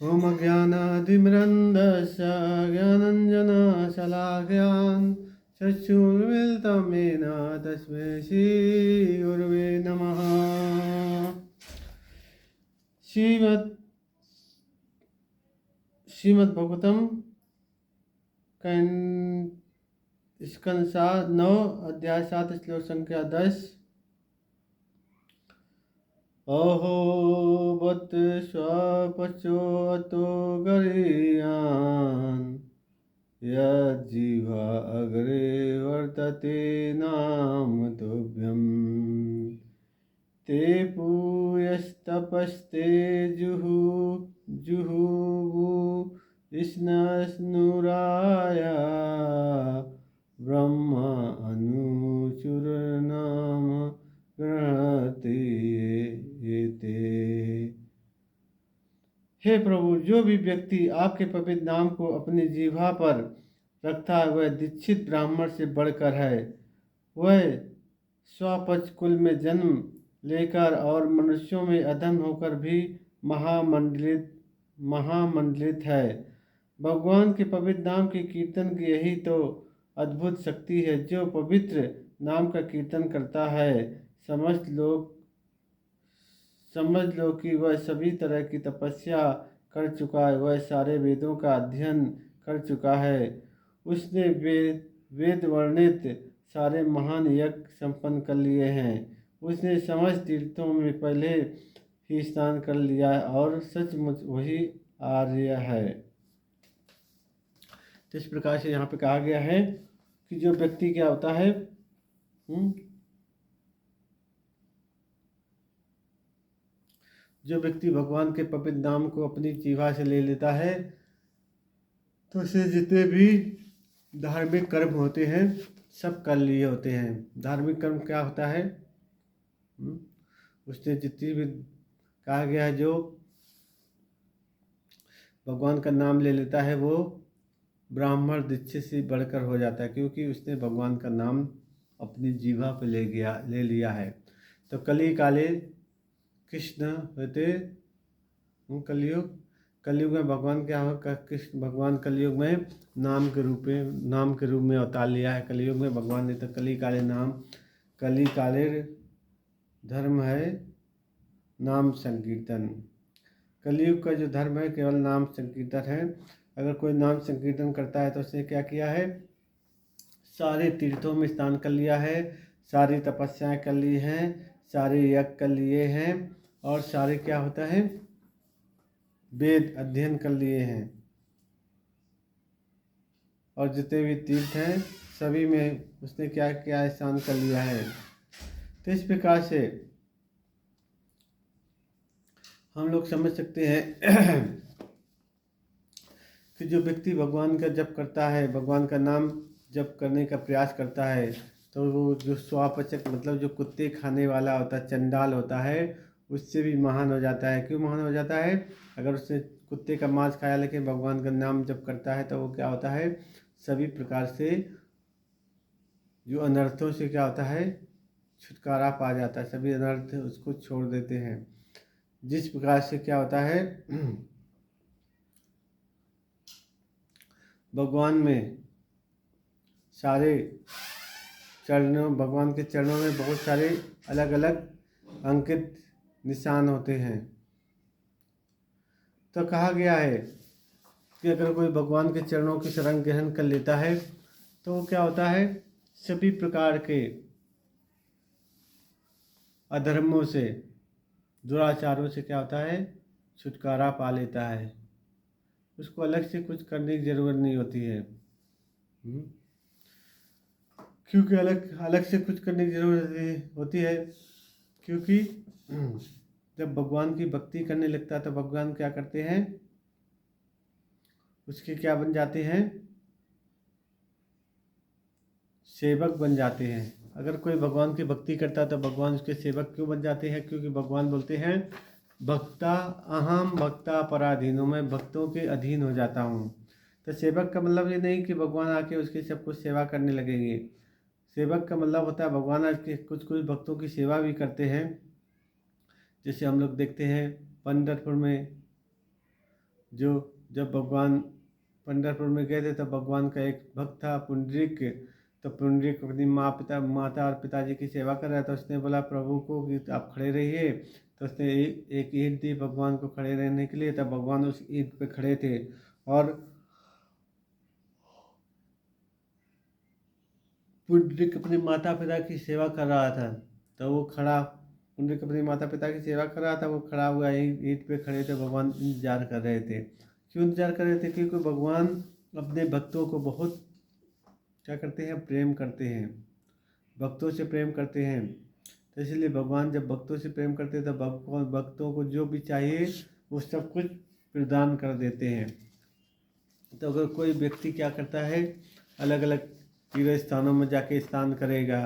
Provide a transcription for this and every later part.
ॐ ज्ञानातिमिरन्दस्य ज्ञानञ्जनशलाकयान् चक्षुर्मिलितं येन तस्मै श्रीगुरवे नमः। श्रीमद्भागवतम स्कंद 9 अध्याय 7 श्लोक संख्या 10। अहो बत स्वपचोतो गरीयान् यज्जीवा अग्रे वर्तते नाम तुभ्यं ते पूयस्तपस्ते जुहुवु विष्णुराय ब्रह्म अनुचुरनाम गृहते। हे प्रभु, जो भी व्यक्ति आपके पवित्र नाम को अपनी जिह्वा पर रखता है वह दीक्षित ब्राह्मण से बढ़कर है। वह स्वपच कुल में जन्म लेकर और मनुष्यों में अधम होकर भी महामंडलित है। भगवान के पवित्र नाम के कीर्तन की यही तो अद्भुत शक्ति है। जो पवित्र नाम का कीर्तन करता है समझ लो कि वह सभी तरह की तपस्या कर चुका है। वह सारे वेदों का अध्ययन कर चुका है। उसने वेद वर्णित सारे महान यज्ञ संपन्न कर लिए हैं। उसने समस्त तीर्थों में पहले ही स्नान कर लिया है और सचमुच वही आर्य है। तो इस प्रकार से यहाँ पे कहा गया है कि जो व्यक्ति क्या होता है, जो व्यक्ति भगवान के पवित्र नाम को अपनी जिह्वा से ले लेता है तो उसे जितने भी धार्मिक कर्म होते हैं सब कर लिए होते हैं। धार्मिक कर्म क्या होता है, उसने जितनी भी कहा गया है जो भगवान का नाम ले लेता है वो ब्राह्मण दीक्षित से बढ़कर हो जाता है, क्योंकि उसने भगवान का नाम अपनी जिह्वा पे ले लिया है। तो कली काले कृष्ण होते कलयुग में भगवान क्या हो, कृष्ण भगवान कलयुग में नाम के रूप में अवतार लिया है। कलयुग में भगवान ने तो कली काले धर्म है नाम संकीर्तन। कलयुग का जो धर्म है केवल नाम संकीर्तन है। अगर कोई नाम संकीर्तन करता है तो उसने क्या किया है, सारे तीर्थों में स्नान कर लिया है, सारी तपस्याएं कर ली हैं, सारे यज्ञ कर लिए हैं और सारे क्या होता है वेद अध्ययन कर लिए हैं और जितने भी तीर्थ हैं सभी में उसने क्या क्या स्नान कर लिया है। तो इस प्रकार से हम लोग समझ सकते हैं कि जो व्यक्ति भगवान का जप करता है, भगवान का नाम जप करने का प्रयास करता है, तो वो जो स्वापचक मतलब जो कुत्ते खाने वाला होता है, चंडाल होता है, उससे भी महान हो जाता है। क्यों महान हो जाता है? अगर उसने कुत्ते का मांस खाया लेकिन भगवान का नाम जप करता है तो वो क्या होता है, सभी प्रकार से जो अनर्थों से क्या होता है छुटकारा पा जाता है। सभी अनर्थ उसको छोड़ देते हैं। जिस प्रकार से क्या होता है भगवान में सारे भगवान के चरणों में बहुत सारे अलग अलग अंकित निशान होते हैं। तो कहा गया है कि अगर कोई भगवान के चरणों की शरण ग्रहण कर लेता है तो वो क्या होता है, सभी प्रकार के अधर्मों से, दुराचारों से क्या होता है छुटकारा पा लेता है। उसको अलग से कुछ करने की जरूरत नहीं होती है। क्योंकि अलग से कुछ करने की जरूरत होती है, क्योंकि जब भगवान की भक्ति करने लगता है तो भगवान क्या करते हैं, उसके क्या बन जाते हैं, सेवक बन जाते हैं। अगर कोई भगवान की भक्ति करता है तो भगवान उसके सेवक क्यों बन जाते हैं? क्योंकि भगवान बोलते हैं भक्ता अहम भक्ता पराधीनो, मैं भक्तों के अधीन हो जाता हूँ। तो सेवक का मतलब ये नहीं कि भगवान आके उसकी सब कुछ सेवा करने लगेंगे। सेवक का मतलब होता है भगवान आके कुछ भक्तों की सेवा भी करते हैं। जैसे हम लोग देखते हैं पंढरपुर में जो जब भगवान पंढरपुर में गए थे तब भगवान का एक भक्त था पुंडरीक। तो पुंडरीक अपनी माता और पिताजी की सेवा कर रहा था। उसने बोला प्रभु को कि आप खड़े रहिए। तो उसने एक ईंट दी भगवान को खड़े रहने के लिए। तब भगवान उस ईंट पे खड़े थे और पुंडरीक अपने माता पिता की सेवा कर रहा था। तो वो खड़ा पुंडरीक अपने माता पिता की सेवा कर रहा था, वो खड़ा हुआ ईंट पे खड़े थे। भगवान इंतजार कर रहे थे। क्यों इंतजार कर रहे थे? क्योंकि भगवान अपने भक्तों को बहुत क्या करते हैं, प्रेम करते हैं, भक्तों से प्रेम करते हैं। तो इसलिए भगवान जब भक्तों से प्रेम करते हैं तो भक्तों को जो भी चाहिए वो सब कुछ प्रदान कर देते हैं। तो अगर कोई व्यक्ति क्या करता है, अलग अलग तीर्थ स्थानों में जाके स्नान करेगा,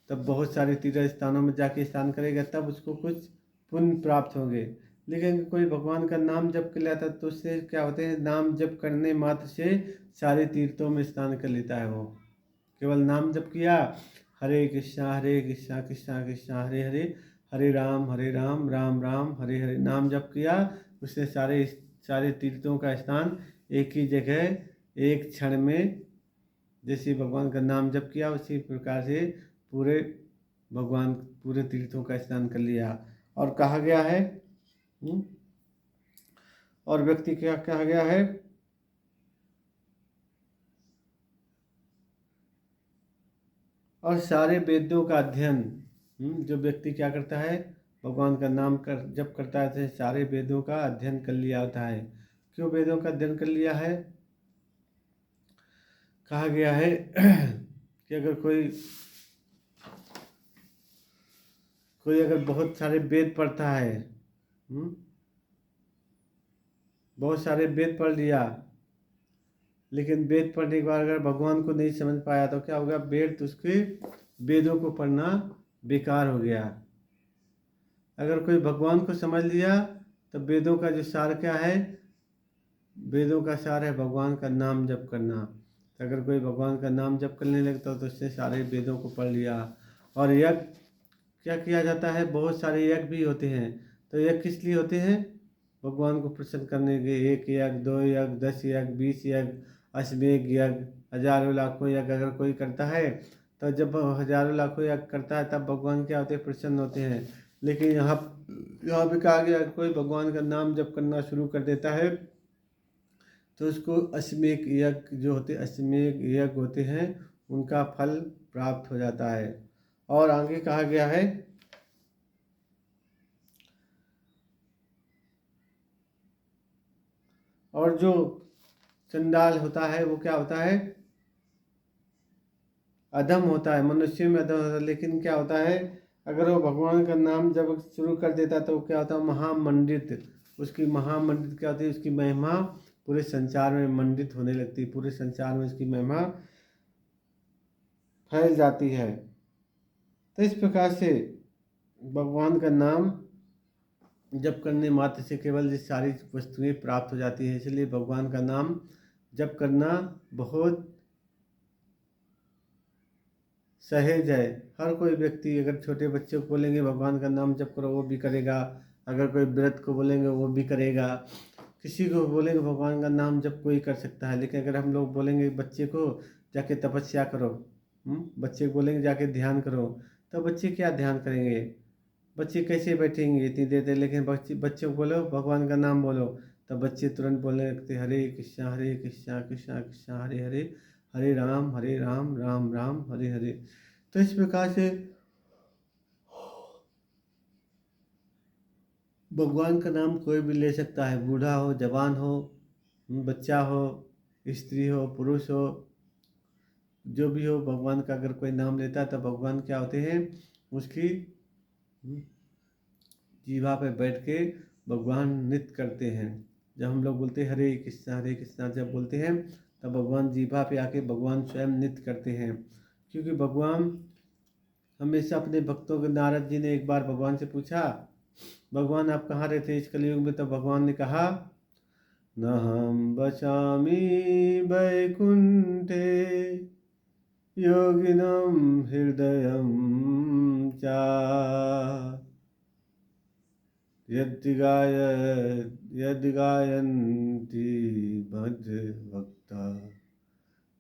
तब बहुत सारे तीर्थ स्थानों में जाके स्नान करेगा तब उसको कुछ पुण्य प्राप्त होंगे। लेकिन कोई भगवान का नाम जप कर लेता तो उससे क्या होते हैं, नाम जप करने मात्र से सारे तीर्थों में स्नान कर लेता है। वो केवल नाम जप किया, हरे कृष्णा कृष्णा कृष्णा हरे हरे, हरे राम राम राम हरे हरे, नाम जप किया, उसने सारे सारे तीर्थों का स्नान एक ही जगह एक क्षण में, जैसे भगवान का नाम जप किया उसी प्रकार से पूरे भगवान पूरे तीर्थों का स्नान कर लिया। और कहा गया है और व्यक्ति क्या कहा गया है, और सारे वेदों का अध्ययन, जो व्यक्ति क्या करता है, भगवान का नाम कर जप करता है तो सारे वेदों का अध्ययन कर लिया होता है। क्यों वेदों का अध्ययन कर लिया है? कहा गया है कि अगर कोई अगर बहुत सारे वेद पढ़ता है, बहुत सारे वेद पढ़ लिया, लेकिन वेद पढ़ने के बाद अगर भगवान को नहीं समझ पाया तो क्या होगा, वेद तो उसके वेदों को पढ़ना बेकार हो गया। अगर कोई भगवान को समझ लिया तो वेदों का जो सार क्या है, वेदों का सार है भगवान का नाम जप करना। तो अगर कोई भगवान का नाम जप करने लगता तो उसने सारे वेदों को पढ़ लिया। और यज्ञ क्या किया जाता है, बहुत सारे यज्ञ भी होते हैं। तो यज्ञ किस लिए होते हैं? भगवान को प्रसन्न करने के। 1 यज्ञ, 2 यज्ञ, 10 यज्ञ, 20 यज्ञ, अश्वमेध यज्ञ, हजारों लाखों यज्ञ अगर कोई करता है तो जब हजारों लाखों यज्ञ करता है तब भगवान क्या होते हैं, प्रसन्न होते हैं। लेकिन यहाँ पे कहा गया कोई भगवान का नाम जप करना शुरू कर देता है तो उसको अश्वमेध यज्ञ जो होते अश्वमेध यज्ञ होते हैं उनका फल प्राप्त हो जाता है। और आगे कहा गया है और जो चंडाल होता है वो क्या होता है, अधम होता है, मनुष्य में अधम होता है। लेकिन क्या होता है, अगर वो भगवान का नाम जब शुरू कर देता तो क्या होता है, महामंडित, उसकी महामंडित क्या होती है, उसकी महिमा पूरे संसार में मंडित होने लगती है, पूरे संसार में उसकी महिमा फैल जाती है। तो इस प्रकार से भगवान का नाम जप करने मात्र से केवल ये सारी वस्तुएं प्राप्त हो जाती हैं। इसलिए भगवान का नाम जप करना बहुत सहज है। हर कोई व्यक्ति, अगर छोटे बच्चे को बोलेंगे भगवान का नाम जप करो वो भी करेगा, अगर कोई वृद्ध को बोलेंगे वो भी करेगा, किसी को बोलेंगे भगवान का नाम जप कोई कर सकता है। लेकिन अगर हम लोग बोलेंगे बच्चे को जाके तपस्या करो, बच्चे को बोलेंगे जाके ध्यान करो, तो बच्चे क्या ध्यान करेंगे, बच्चे कैसे बैठेंगे इतनी देर? लेकिन बच्चे को बोलो भगवान का नाम बोलो तब बच्चे तुरंत बोलने लगते हरे कृष्णा कृष्णा कृष्णा हरे हरे, हरे राम राम राम हरे हरे। तो इस प्रकार से भगवान का नाम कोई भी ले सकता है, बूढ़ा हो, जवान हो, बच्चा हो, स्त्री हो, पुरुष हो, जो भी हो, भगवान का अगर कोई नाम लेता है तो भगवान क्या होते हैं, उसकी जीवा पे बैठ के भगवान नृत्य करते हैं। जब हम लोग बोलते हैं हरे कृष्णा जब बोलते हैं तब भगवान जीवा पे आके भगवान स्वयं नृत्य करते हैं। क्योंकि भगवान हमेशा अपने भक्तों के, नारद जी ने एक बार भगवान से पूछा भगवान आप कहाँ रहते इस कलयुग में? तब भगवान ने कहा न हम बचामी वैकुंठे योगिनम हृदयम चा यद्विगाय यद् गायन्ति मद्भक्ता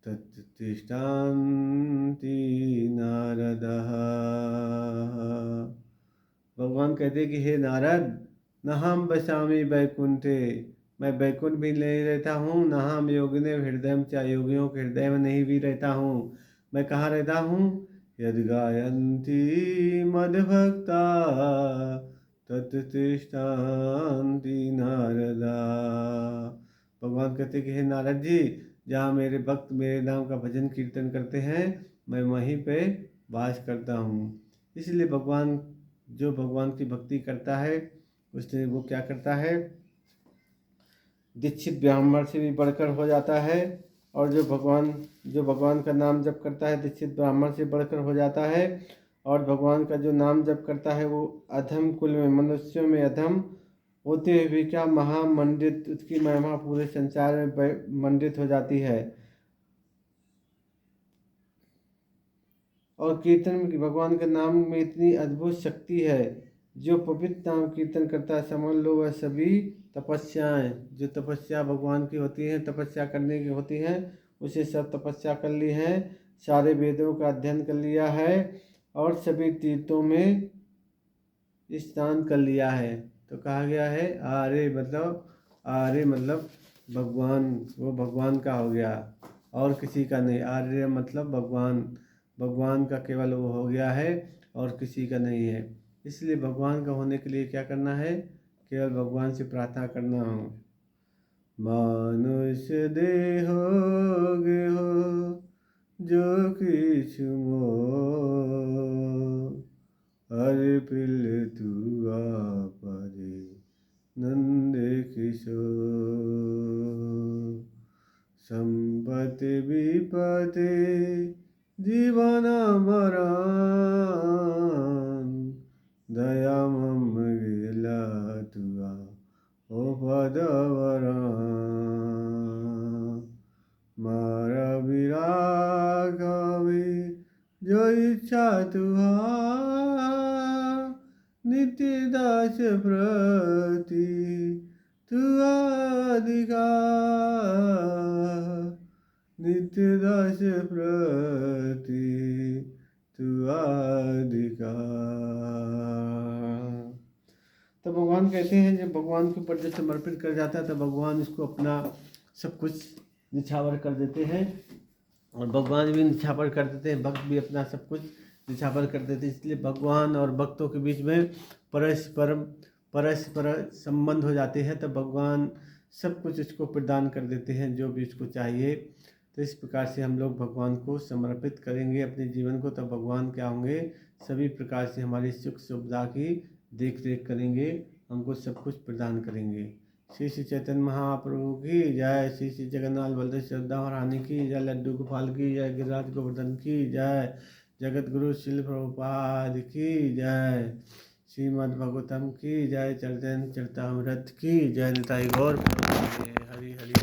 तत् तिष्ठन्ति नारदः। भगवान कहते कि हे नारद, नहम बसामि वैकुंठे, मैं वैकुंठ भी नहीं रहता हूँ, नहम योगिने हृदय च, योगियों के हृदय में नहीं भी रहता हूँ। मैं कहाँ रहता हूँ? यद् गायन्ति मद्भक्ता तत् तिष्ठन्ति नारदा। भगवान कहते कि हे नारद जी, जहाँ मेरे भक्त मेरे नाम का भजन कीर्तन करते हैं, मैं वहीं पे वास करता हूँ। इसलिए भगवान, जो भगवान की भक्ति करता है उसने वो क्या करता है, दीक्षित ब्राह्मण से भी बढ़कर हो जाता है। और जो भगवान का नाम जप करता है दीक्षित ब्राह्मण से बढ़कर हो जाता है। और भगवान का जो नाम जप करता है वो अधम कुल में, मनुष्यों में अधम होते हुए भी क्या महामंडित, उसकी महिमा पूरे संसार में मंडित हो जाती है। और कीर्तन में भगवान के नाम में इतनी अद्भुत शक्ति है। जो पवित्र नाम कीर्तन करता है, समझ लो वह सभी तपस्याएं, जो तपस्या भगवान की होती हैं, तपस्या करने की होती हैं, उसे सब तपस्या कर ली है, सारे वेदों का अध्ययन कर लिया है और सभी तीर्थों में स्नान कर लिया है। तो कहा गया है आर्य मतलब भगवान, वो भगवान का हो गया और किसी का नहीं। आर्य मतलब भगवान का केवल वो हो गया है और किसी का नहीं है। इसलिए भगवान का होने के लिए क्या करना है? केवल भगवान से प्रार्थना करना हो। मानुष देहो गेहो जो किछु मोह, हरि पिल तू आपदे नंद किशोर। संपत्ति विपत्ति जीवन मरण, दया मम गिला तुआ ओ पदवरण। मारा विराग जो इच्छा तुहा, नित्य दास प्रति तुआ अधिकार, नित्य दास प्रति तुआ अधिकार। तो भगवान कहते हैं जब भगवान के ऊपर जो समर्पित कर जाता है तो भगवान इसको अपना सब कुछ निछावर कर देते हैं। और भगवान भी निछावर कर देते हैं, भक्त भी अपना सब कुछ निछावर कर देते हैं। इसलिए भगवान और भक्तों के बीच में परस्पर संबंध हो जाते हैं। तो भगवान सब कुछ इसको प्रदान कर देते हैं जो भी इसको चाहिए। तो इस प्रकार से हम लोग भगवान को समर्पित करेंगे अपने जीवन को, तो भगवान क्या होंगे, सभी प्रकार से हमारी सुख सुविधा की देख रेख करेंगे, हमको सब कुछ प्रदान करेंगे। श्री श्री चैतन्य महाप्रभु की जय, श्री श्री जगन्नाथ बलदेव सुभद्रा महारानी की जय, लड्डू गोपाल की जय, गिरिराज गोवर्धन की जय, जगत गुरु श्रील प्रभुपाद की जय, श्रीमद् भागवतम की जय, चरितामृत की जय, निताई गौर हरि हरि।